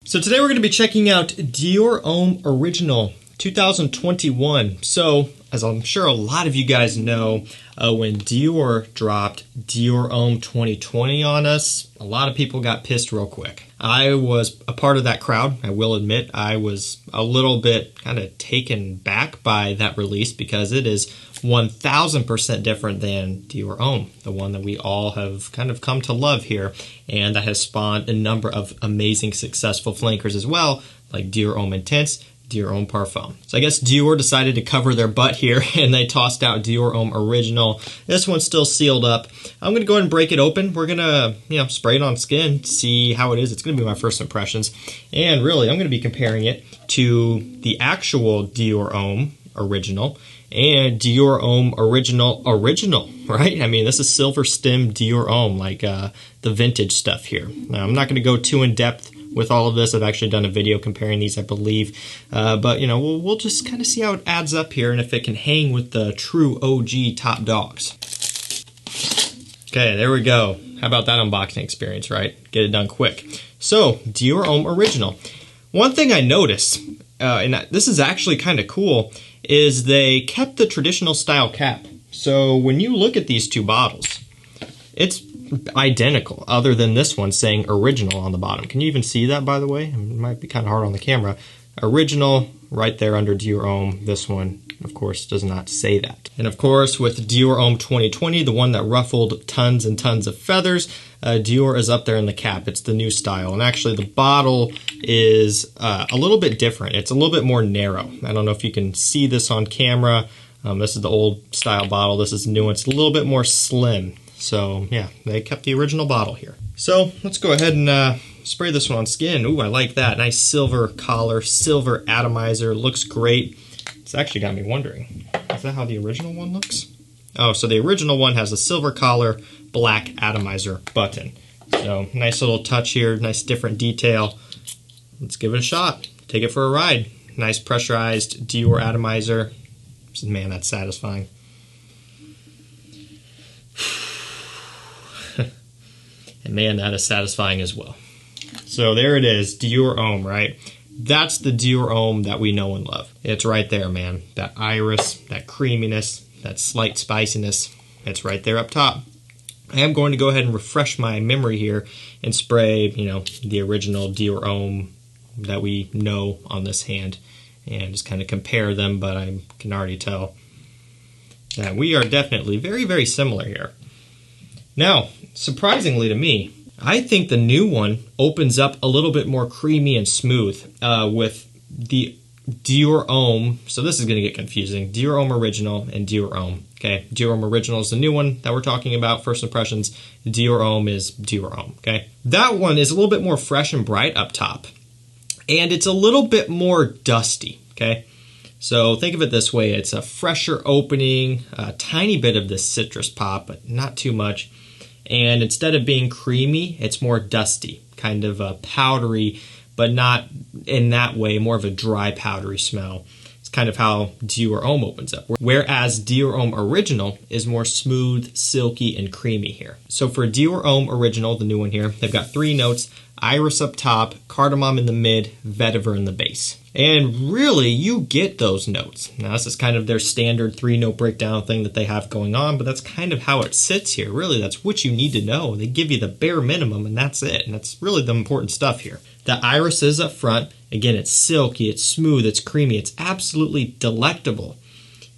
So today we're going to be checking out Dior Homme Original 2021. So, as I'm sure a lot of you guys know, when Dior dropped Dior Homme 2020 on us, a lot of people got pissed real quick. I was a part of that crowd, I will admit. I was a little bit kind of taken back by that release because it is 1000% different than Dior Homme, the one that we all have kind of come to love here, and that has spawned a number of amazing successful flankers as well, like Dior Homme Intense, Dior Homme Parfum. So I guess Dior decided to cover their butt here and they tossed out Dior Homme Original. This one's still sealed up. I'm going to go ahead and break it open. We're going to, spray it on skin, see how it is. It's going to be my first impressions. And really, I'm going to be comparing it to the actual Dior Homme Original and Dior Homme Original, right? I mean, this is silver stem Dior Homme, like the vintage stuff here. Now, I'm not going to go too in depth with all of this. I've actually done a video comparing these, I believe. But, we'll just kind of see how it adds up here and if it can hang with the true OG top dogs. Okay, there we go. How about that unboxing experience, right? Get it done quick. So, Dior Homme Original. One thing I noticed, and this is actually kind of cool, is they kept the traditional style cap. So when you look at these two bottles, it's identical, other than this one saying original on the bottom. Can you even see that, by the way? It might be kind of hard on the camera. Original right there under Dior Homme. This one, of course, does not say that. And of course, with Dior Homme 2020, the one that ruffled tons and tons of feathers, Dior is up there in the cap. It's the new style. And actually, the bottle is a little bit different. It's a little bit more narrow. I don't know if you can see this on camera. This is the old style bottle. This is the new one. It's a little bit more slim. So yeah, they kept the original bottle here. So let's go ahead and spray this one on skin. Ooh, I like that. Nice silver collar, silver atomizer. Looks great. It's actually got me wondering, is that how the original one looks? Oh, so the original one has a silver collar, black atomizer button. So nice little touch here, nice different detail. Let's give it a shot. Take it for a ride. Nice pressurized Dior atomizer. Man, that's satisfying. And man, that is satisfying as well. So there it is, Dior Homme, right? That's the Dior Homme that we know and love. It's right there, man. That iris, that creaminess, that slight spiciness, it's right there up top. I am going to go ahead and refresh my memory here and spray, the original Dior Homme that we know on this hand and just kind of compare them, but I can already tell that we are definitely very, very similar here. Now, surprisingly to me, I think the new one opens up a little bit more creamy and smooth with the Dior Homme. So this is going to get confusing. Dior Homme Original and Dior Homme. Okay, Dior Homme Original is the new one that we're talking about, first impressions. Dior Homme is Dior Homme, okay? That one is a little bit more fresh and bright up top. And it's a little bit more dusty, okay? So think of it this way. It's a fresher opening, a tiny bit of this citrus pop, but not too much. And instead of being creamy, it's more dusty, kind of powdery, but not in that way, more of a dry, powdery smell. It's kind of how Dior Homme opens up. Whereas Dior Homme Original is more smooth, silky, and creamy here. So for Dior Homme Original, the new one here, they've got 3 notes: iris up top, cardamom in the mid, vetiver in the base. And really, you get those notes. Now, this is kind of their standard 3-note breakdown thing that they have going on, but that's kind of how it sits here. Really, that's what you need to know. They give you the bare minimum, and that's it. And that's really the important stuff here. The iris is up front. Again, it's silky, it's smooth, it's creamy, it's absolutely delectable.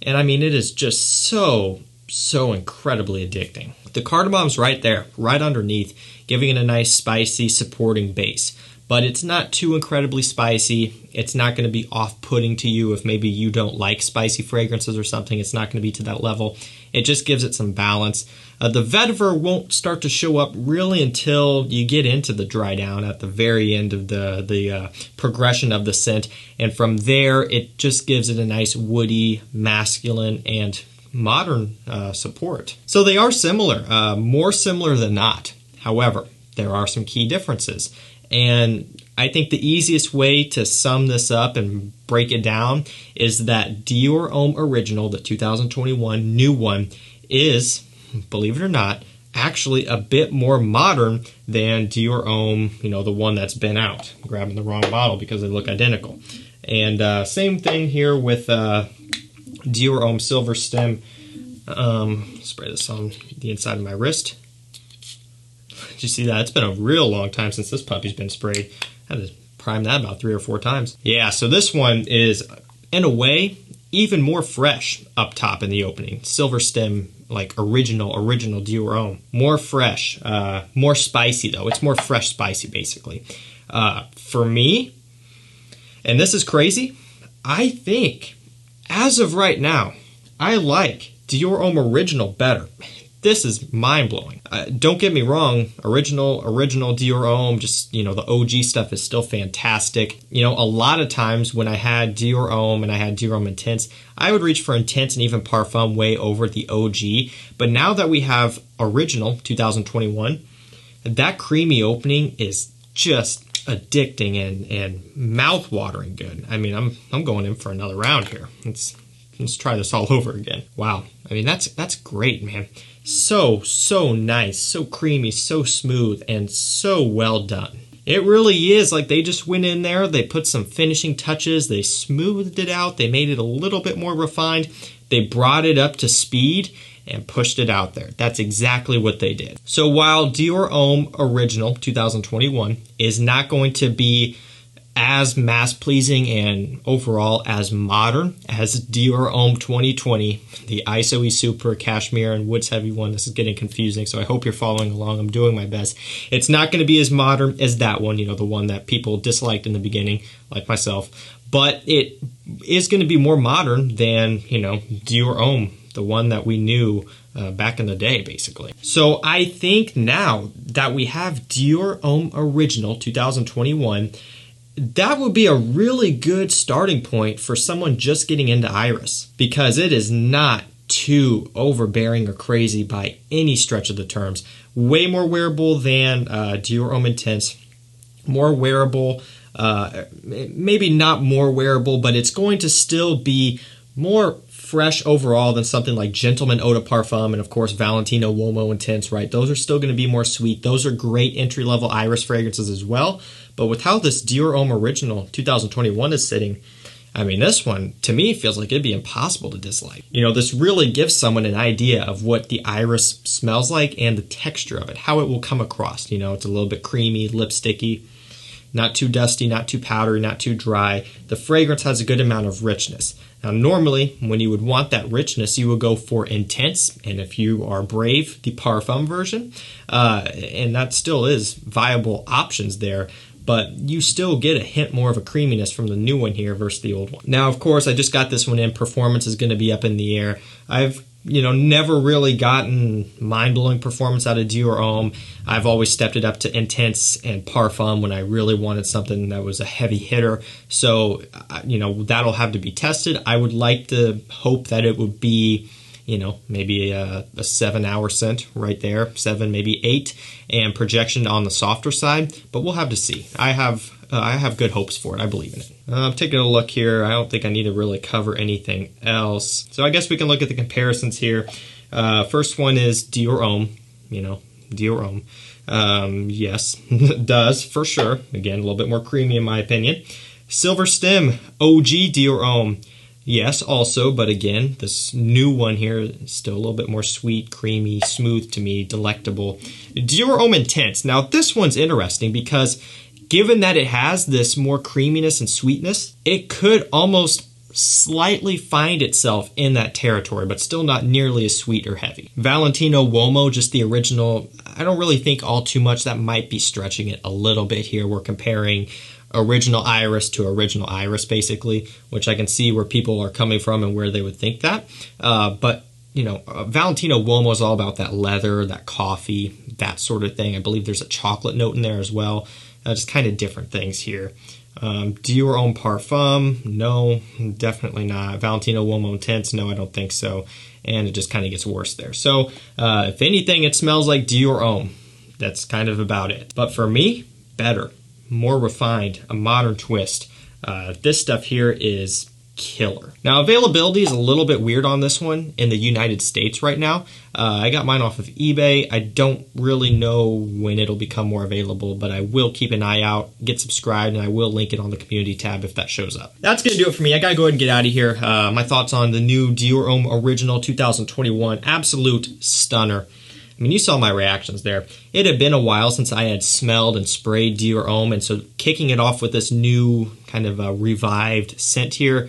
And I mean, it is just so incredibly addicting. The cardamom's right there, right underneath, giving it a nice spicy supporting base. But it's not too incredibly spicy. It's not going to be off-putting to you if maybe you don't like spicy fragrances or something. It's not going to be to that level. It just gives it some balance. The vetiver won't start to show up really until you get into the dry down at the very end of the progression of the scent. And from there, it just gives it a nice woody, masculine, and modern support. So they are similar, more similar than not. However, there are some key differences. And I think the easiest way to sum this up and break it down is that Dior Homme Original, the 2021 new one, is, believe it or not, actually a bit more modern than Dior Homme, you know, the one that's been out. I'm grabbing the wrong bottle because they look identical. And same thing here with Dior Homme Silver Stem. Spray this on the inside of my wrist. Did you see that? It's been a real long time since this puppy's been sprayed. I had to prime that about 3 or 4 times. Yeah, so this one is, in a way, even more fresh up top in the opening. Silver Stem, like original Dior Homme. More fresh, more spicy though. It's more fresh spicy basically. For me, and this is crazy, I think as of right now, I like Dior Homme Original better. This is mind-blowing. Don't get me wrong, original Dior Homme, just, you know, the OG stuff is still fantastic. You know, a lot of times when I had Dior Homme and I had Dior Homme Intense, I would reach for Intense and even Parfum way over the OG. But now that we have Original 2021, that creamy opening is just addicting and mouth-watering good. I mean, I'm going in for another round here. Let's try this all over again. Wow. I mean, that's great, man. So nice, so creamy, so smooth, and so well done. It really is like they just went in there, they put some finishing touches, they smoothed it out, they made it a little bit more refined, they brought it up to speed and pushed it out there. That's exactly what they did. So while Dior Homme Original 2021 is not going to be as mass-pleasing and overall as modern as Dior Homme 2020, the ISOE Super Cashmere and Woods Heavy one. This is getting confusing, so I hope you're following along. I'm doing my best. It's not going to be as modern as that one, you know, the one that people disliked in the beginning, like myself, but it is going to be more modern than, you know, Dior Homme, the one that we knew back in the day, basically. So I think now that we have Dior Homme Original 2021, that would be a really good starting point for someone just getting into iris, because it is not too overbearing or crazy by any stretch of the terms. Way more wearable than Dior Homme Intense. More wearable, maybe not more wearable, but it's going to still be more fresh overall than something like Gentleman Eau de Parfum and of course Valentino Uomo Intense, right? Those are still going to be more sweet. Those are great entry-level iris fragrances as well. But with how this Dior Homme Original 2021 is sitting, I mean, this one, to me, feels like it'd be impossible to dislike. You know, this really gives someone an idea of what the iris smells like and the texture of it, how it will come across. You know, it's a little bit creamy, lipsticky, not too dusty, not too powdery, not too dry. The fragrance has a good amount of richness. Now, normally, when you would want that richness, you would go for Intense, and if you are brave, the Parfum version, and that still is viable options there. But you still get a hint more of a creaminess from the new one here versus the old one. Now, of course, I just got this one in. Performance is going to be up in the air. I've, you know, never really gotten mind-blowing performance out of Dior Homme. I've always stepped it up to Intense and Parfum when I really wanted something that was a heavy hitter. So, you know, that'll have to be tested. I would like to hope that it would be, you know, maybe a 7-hour scent right there, 7, maybe 8, and projection on the softer side, but we'll have to see. I have good hopes for it. I believe in it. I'm taking a look here. I don't think I need to really cover anything else. So I guess we can look at the comparisons here. First one is Dior Homme, you know, Dior Homme. Yes, does, for sure. Again, a little bit more creamy in my opinion. Silver Stem, OG Dior Homme. Yes, also, but again, this new one here is still a little bit more sweet, creamy, smooth to me, delectable. Dior Homme Intense. Now, this one's interesting because given that it has this more creaminess and sweetness, it could almost slightly find itself in that territory, but still not nearly as sweet or heavy. Valentino Uomo, just the original, I don't really think all too much. That might be stretching it a little bit here. We're comparing original iris to original iris, basically, which I can see where people are coming from and where they would think that. But, you know, Valentino Uomo is all about that leather, that coffee, that sort of thing. I believe there's a chocolate note in there as well. Just kind of different things here. Dior Homme Parfum, no, definitely not. Valentino Uomo Intense, no, I don't think so. And it just kind of gets worse there. So, if anything, it smells like Dior Homme. That's kind of about it. But for me, better. More refined, a modern twist. This stuff here is killer. Now, availability is a little bit weird on this one in the United States right now. I got mine off of eBay. I don't really know when it'll become more available, but I will keep an eye out, get subscribed, and I will link it on the community tab if that shows up. That's going to do it for me. I got to go ahead and get out of here. My thoughts on the new Dior Homme Original 2021. Absolute stunner. I mean, you saw my reactions there. It had been a while since I had smelled and sprayed Dior Homme, and so kicking it off with this new kind of revived scent here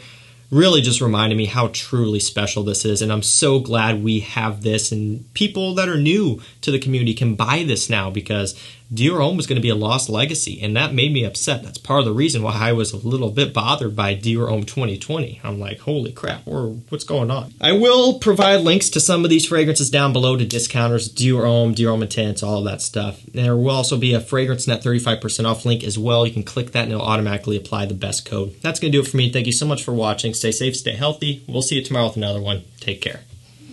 really just reminded me how truly special this is, and I'm so glad we have this, and people that are new to the community can buy this now, because Dior Homme was going to be a lost legacy, and that made me upset. That's part of the reason why I was a little bit bothered by Dior Homme 2020. I'm like, holy crap, what's going on? I will provide links to some of these fragrances down below to discounters, Dior Homme Intense, all of that stuff. There will also be a Fragrance Net 35% off link as well. You can click that and it'll automatically apply the best code. That's going to do it for me. Thank you so much for watching. Stay safe, stay healthy. We'll see you tomorrow with another one. Take care.